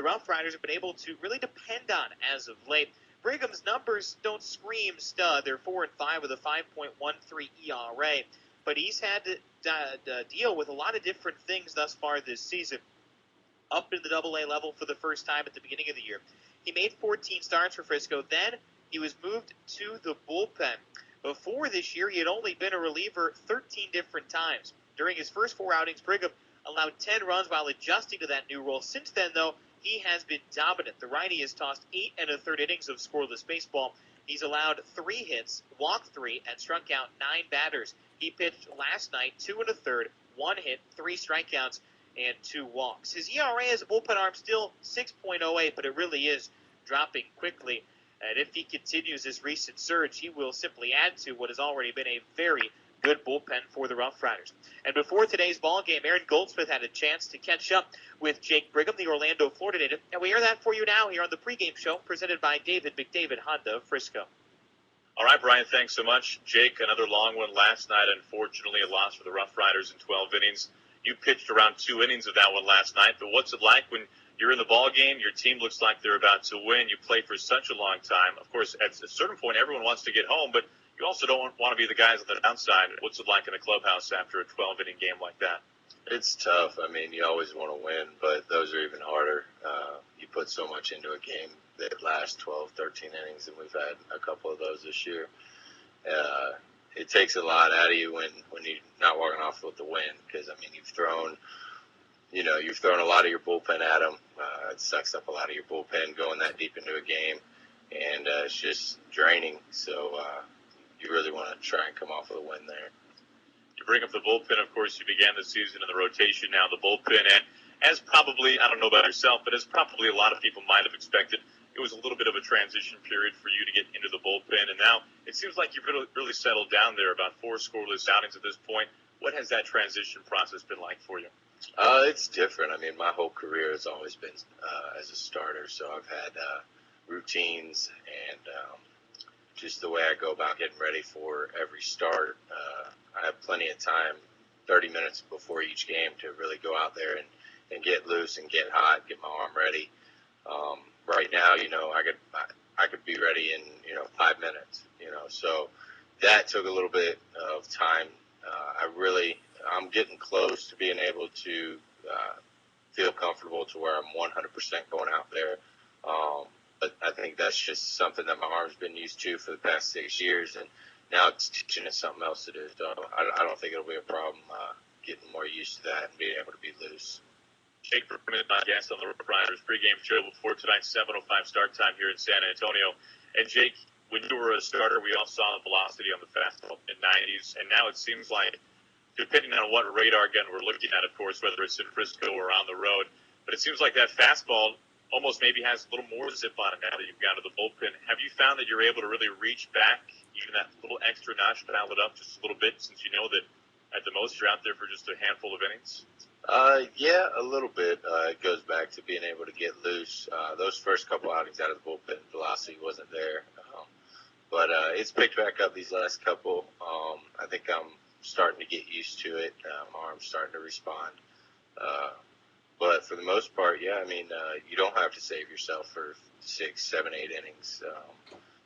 the Rough Riders have been able to really depend on as of late. Brigham's numbers don't scream stud. They're 4-5 with a 5.13 ERA, but he's had to deal with a lot of different things thus far this season. Up in the Double-A level for the first time at the beginning of the year. He made 14 starts for Frisco. Then he was moved to the bullpen. Before this year, he had only been a reliever 13 different times. During his first 4 outings, Brigham allowed 10 runs while adjusting to that new role. Since then, though, he has been dominant. The righty has tossed 8 1/3 innings of scoreless baseball. He's allowed 3 hits, walked 3, and struck out 9 batters. He pitched last night 2 1/3, 1 hit, 3 strikeouts, and 2 walks. His ERA as a bullpen arm still 6.08, but it really is dropping quickly. And if he continues his recent surge, he will simply add to what has already been a very good bullpen for the Rough Riders. And before today's ball game, Aaron Goldsmith had a chance to catch up with Jake Brigham, the Orlando, Florida native. And we hear that for you now here on the pregame show presented by David McDavid Honda of Frisco. All right, Brian, thanks so much. Jake, another long one last night. Unfortunately, a loss for the Rough Riders in 12 innings. You pitched around 2 innings of that one last night, but what's it like when you're in the ball game, your team looks like they're about to win, you play for such a long time? Of course, at a certain point, everyone wants to get home, but you also don't want to be the guys on the downside. What's it like in a clubhouse after a 12-inning game like that? It's tough. I mean, you always want to win, but those are even harder. You put so much into a game that lasts 12, 13 innings, and we've had a couple of those this year. It takes a lot out of you when you're not walking off with the win, because I mean you've thrown a lot of your bullpen at them. It sucks up a lot of your bullpen going that deep into a game, and it's just draining. So you really want to try and come off with a win there. You bring up the bullpen, of course. You began the season in the rotation. Now the bullpen, and as probably, I don't know about yourself, but as probably a lot of people might have expected, it was a little bit of a transition period for you to get into the bullpen, and now it seems like you've really settled down there. About 4 scoreless outings at this point. What has that transition process been like for you? It's different. I mean, my whole career has always been as a starter, so I've had routines and just the way I go about getting ready for every start. I have plenty of time, 30 minutes before each game, to really go out there and get loose and get hot, get my arm ready. Right now, I could be ready in 5 minutes. So that took a little bit of time. I'm getting close to being able to feel comfortable to where I'm 100% going out there. But I think that's just something that my arm's been used to for the past 6 years, and now it's teaching it something else to do. So I don't think it'll be a problem getting more used to that and being able to be loose. Jake Brigham is my guest on the Rough Riders pregame show before tonight's 7:05 start time here in San Antonio. And Jake, when you were a starter, we all saw the velocity on the fastball in the 90s, and now it seems like, depending on what radar gun we're looking at, of course, whether it's in Frisco or on the road, but it seems like that fastball almost maybe has a little more zip on it now that you've gone to the bullpen. Have you found that you're able to really reach back, even that little extra notch, dial it up just a little bit, since you know that at the most you're out there for just a handful of innings? Yeah, a little bit. It goes back to being able to get loose. Those first couple outings out of the bullpen, velocity wasn't there. But it's picked back up these last couple. I think I'm starting to get used to it. My arm's starting to respond. But for the most part, yeah, I mean, you don't have to save yourself for 6, 7, 8 innings.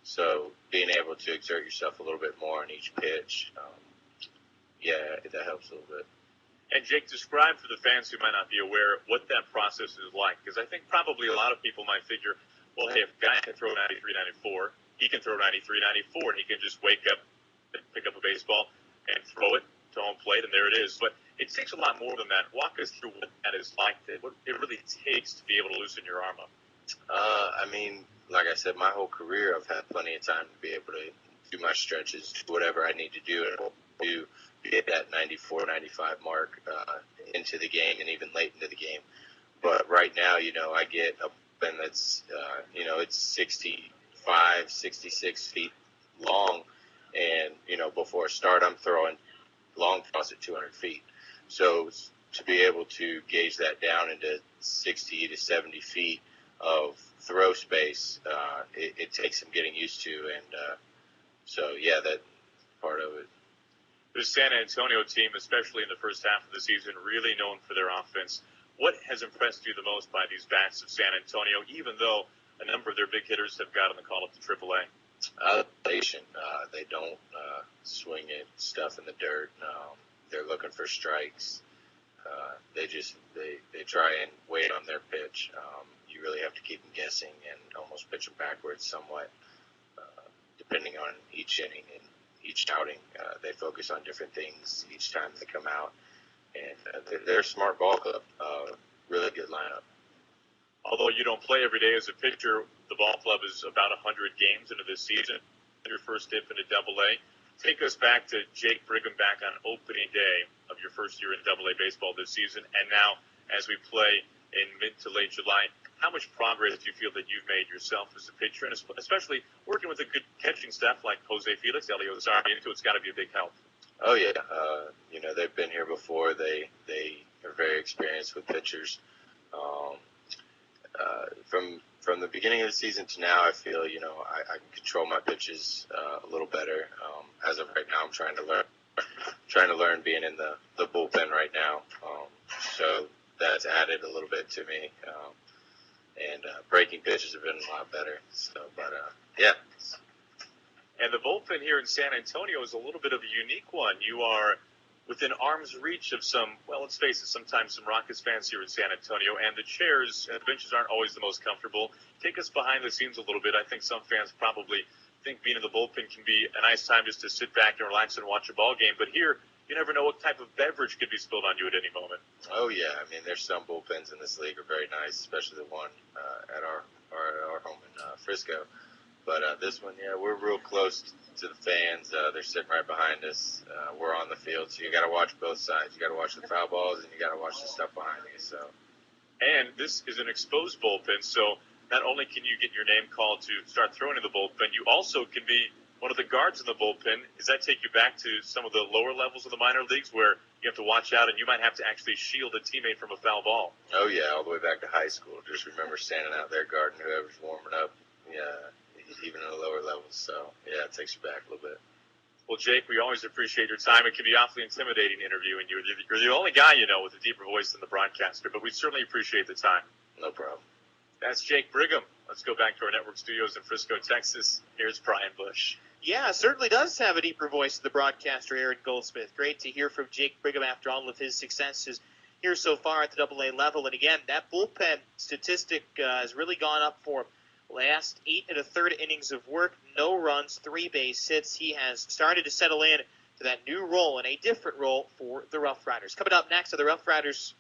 So being able to exert yourself a little bit more on each pitch, yeah, that helps a little bit. And Jake, describe for the fans who might not be aware what that process is like, because I think probably a lot of people might figure, well, hey, if a guy can throw 93, 94, he can throw 93, 94, and he can just wake up and pick up a baseball and throw it to home plate, and there it is. But it takes a lot more than that. Walk us through what that is like, what it really takes to be able to loosen your arm up. I mean, like I said, my whole career I've had plenty of time to be able to do my stretches, do whatever I need to do to get that 94, 95 mark into the game and even late into the game. But right now, I get a bullpen that's, it's 65, 66 feet long. And, before a start, I'm throwing long toss at 200 feet. So to be able to gauge that down into 60 to 70 feet of throw space, it takes some getting used to. And so, yeah, that part of it. The San Antonio team, especially in the first half of the season, really known for their offense. What has impressed you the most by these bats of San Antonio, even though a number of their big hitters have gotten the call up to AAA? Patient. They don't swing at stuff in the dirt. They're looking for strikes. They try and wait on their pitch. You really have to keep them guessing and almost pitch them backwards somewhat, depending on each inning and each outing. They focus on different things each time they come out, and they're a smart ball club. Really good lineup. Although you don't play every day as a pitcher, the ball club is about 100 games into this season. Your first dip into AA. Take us back to Jake Brigham back on opening day of your first year in AA baseball this season, and now as we play in mid to late July, how much progress do you feel that you've made yourself as a pitcher, and especially working with a good catching staff like Jose Felix, Elio Sarmiento? It's got to be a big help. Oh yeah, they've been here before. They are very experienced with pitchers. From the beginning of the season to now, I feel I can control my pitches a little better. As of right now, I'm trying to learn being in the bullpen right now. So that's added a little bit to me. And breaking pitches have been a lot better. So, yeah. And the bullpen here in San Antonio is a little bit of a unique one. You are within arm's reach of some, well, let's face it, sometimes some Rockets fans here in San Antonio, and the chairs and the benches aren't always the most comfortable. Take us behind the scenes a little bit. I think some fans probably think being in the bullpen can be a nice time just to sit back and relax and watch a ball game. But here, you never know what type of beverage could be spilled on you at any moment. Oh, yeah. I mean, there's some bullpens in this league are very nice, especially the one at our home in Frisco. But this one, yeah, we're real close to the fans. They're sitting right behind us. We're on the field, so you got to watch both sides. You got to watch the foul balls, and you got to watch the stuff behind you. So, and this is an exposed bullpen, so not only can you get your name called to start throwing in the bullpen, you also can be one of the guards in the bullpen. Does that take you back to some of the lower levels of the minor leagues where you have to watch out and you might have to actually shield a teammate from a foul ball? Oh yeah, all the way back to high school. Just remember standing out there guarding whoever's warming up. Yeah. Even in the lower levels. So, yeah, it takes you back a little bit. Well, Jake, we always appreciate your time. It can be awfully intimidating interviewing you. You're the only guy with a deeper voice than the broadcaster, but we certainly appreciate the time. No problem. That's Jake Brigham. Let's go back to our network studios in Frisco, Texas. Here's Brian Bush. Yeah, certainly does have a deeper voice than the broadcaster, Aaron Goldsmith. Great to hear from Jake Brigham after all of his successes here so far at the AA level. And again, that bullpen statistic has really gone up for him. Last 8 1/3 innings of work, no runs, 3 base hits. He has started to settle in to that new role and a different role for the Rough Riders. Coming up next are the Rough Riders